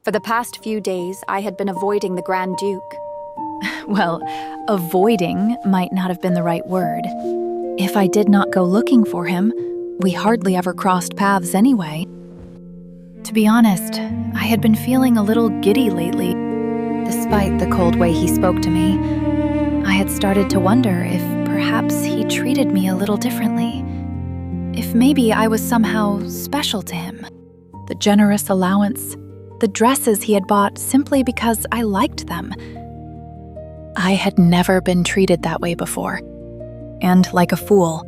For the past few days, I had been avoiding the Grand Duke. Well, avoiding might not have been the right word. If I did not go looking for him, we hardly ever crossed paths anyway. To be honest, I had been feeling a little giddy lately. Despite the cold way he spoke to me, I had started to wonder if perhaps he treated me a little differently. If maybe I was somehow special to him. The generous allowance, the dresses he had bought simply because I liked them. I had never been treated that way before. And like a fool,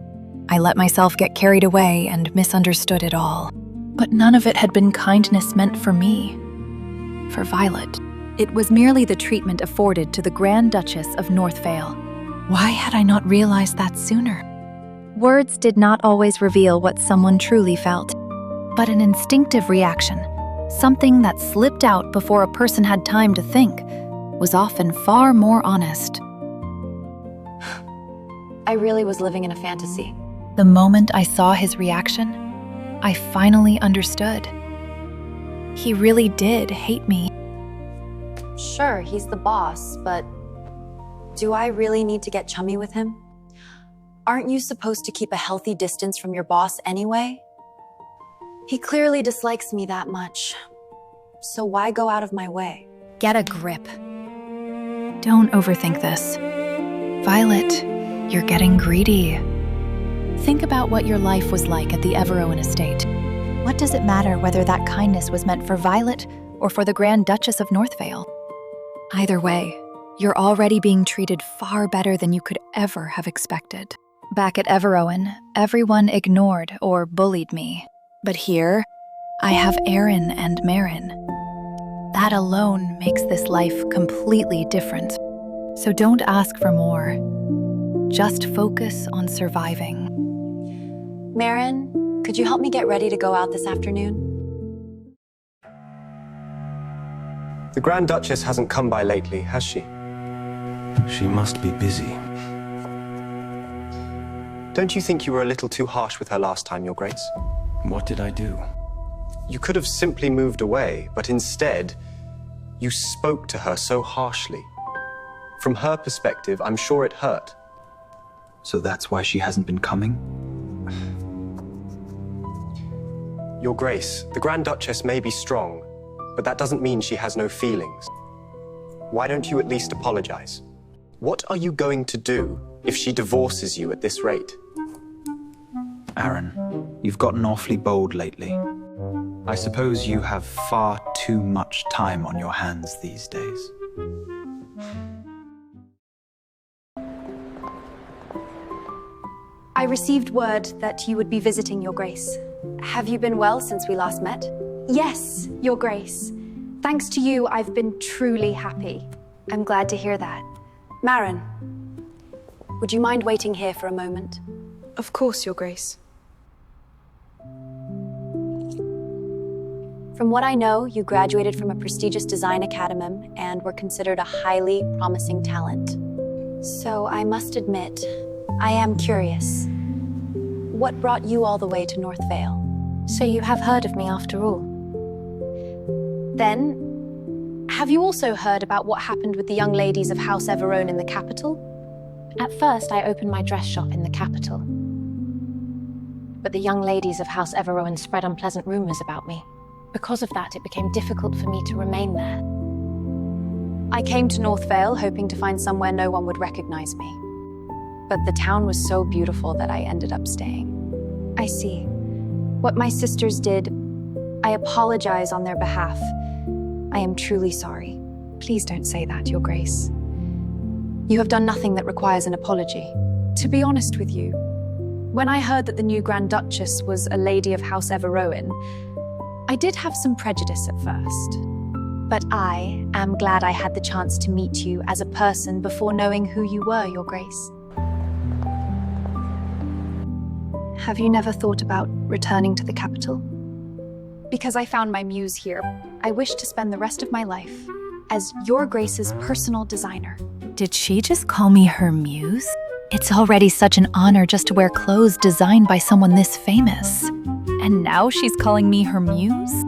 I let myself get carried away and misunderstood it all. But none of it had been kindness meant for me, for Violet. It was merely the treatment afforded to the Grand Duchess of Northvale. Why had I not realized that sooner? Words did not always reveal what someone truly felt, but an instinctive reaction, something that slipped out before a person had time to think, was often far more honest. I really was living in a fantasy. The moment I saw his reaction, I finally understood. He really did hate me. Sure, he's the boss, but do I really need to get chummy with him? Aren't you supposed to keep a healthy distance from your boss anyway? He clearly dislikes me that much, so why go out of my way? Get a grip. Don't overthink this. Violet, you're getting greedy. Think about what your life was like at the Everowan estate. What does it matter whether that kindness was meant for Violet or for the Grand Duchess of Northvale? Either way, you're already being treated far better than you could ever have expected. Back at Everowan, everyone ignored or bullied me. But here, I have Aaron and Marin. That alone makes this life completely different. So don't ask for more. Just focus on surviving. Marin, could you help me get ready to go out this afternoon? The Grand Duchess hasn't come by lately, has she? She must be busy. Don't you think you were a little too harsh with her last time, Your Grace? What did I do? You could have simply moved away, but instead, you spoke to her so harshly. From her perspective, I'm sure it hurt. So that's why she hasn't been coming? Your Grace, the Grand Duchess may be strong, but that doesn't mean she has no feelings. Why don't you at least apologize? What are you going to do if she divorces you at this rate? Aaron, you've gotten awfully bold lately. I suppose you have far too much time on your hands these days. I received word that you would be visiting, Your Grace. Have you been well since we last met? Yes, Your Grace. Thanks to you, I've been truly happy. I'm glad to hear that. Marin, would you mind waiting here for a moment? Of course, Your Grace. From what I know, you graduated from a prestigious design academy and were considered a highly promising talent. So I must admit, I am curious. What brought you all the way to Northvale? So you have heard of me after all. Then, have you also heard about what happened with the young ladies of House Everone in the capital? At first, I opened my dress shop in the capital. But the young ladies of House Everone spread unpleasant rumors about me. Because of that, it became difficult for me to remain there. I came to Northvale hoping to find somewhere no one would recognize me. But the town was so beautiful that I ended up staying. I see. What my sisters did, I apologize on their behalf. I am truly sorry. Please don't say that, Your Grace. You have done nothing that requires an apology. To be honest with you, when I heard that the new Grand Duchess was a lady of House Everone, I did have some prejudice at first. But I am glad I had the chance to meet you as a person before knowing who you were, Your Grace. Have you never thought about returning to the capital? Because I found my muse here, I wish to spend the rest of my life as Your Grace's personal designer. Did she just call me her muse? It's already such an honor just to wear clothes designed by someone this famous. And now she's calling me her muse?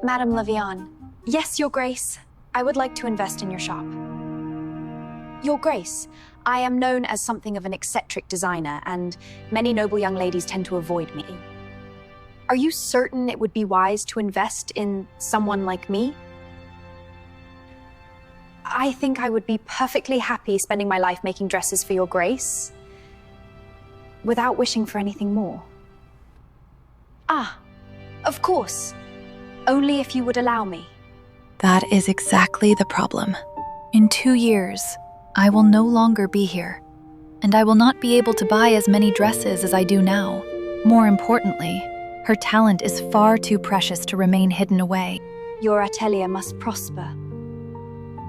Madame Levian. Yes, Your Grace. I would like to invest in your shop. Your Grace, I am known as something of an eccentric designer, and many noble young ladies tend to avoid me. Are you certain it would be wise to invest in someone like me? I think I would be perfectly happy spending my life making dresses for Your Grace, without wishing for anything more. Ah, of course. Only if you would allow me. That is exactly the problem. In 2 years, I will no longer be here, and I will not be able to buy as many dresses as I do now. More importantly, her talent is far too precious to remain hidden away. Your atelier must prosper.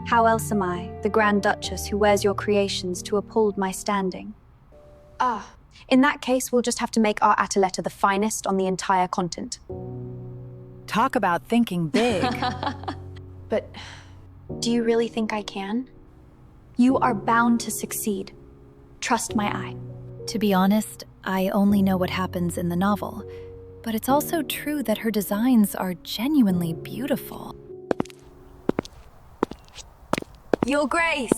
How else am I, the Grand Duchess who wears your creations to uphold my standing? Ah, in that case, we'll just have to make our atelier the finest on the entire continent. Talk about thinking big. But do you really think I can? You are bound to succeed. Trust my eye. To be honest, I only know what happens in the novel, but it's also true that her designs are genuinely beautiful. Your Grace!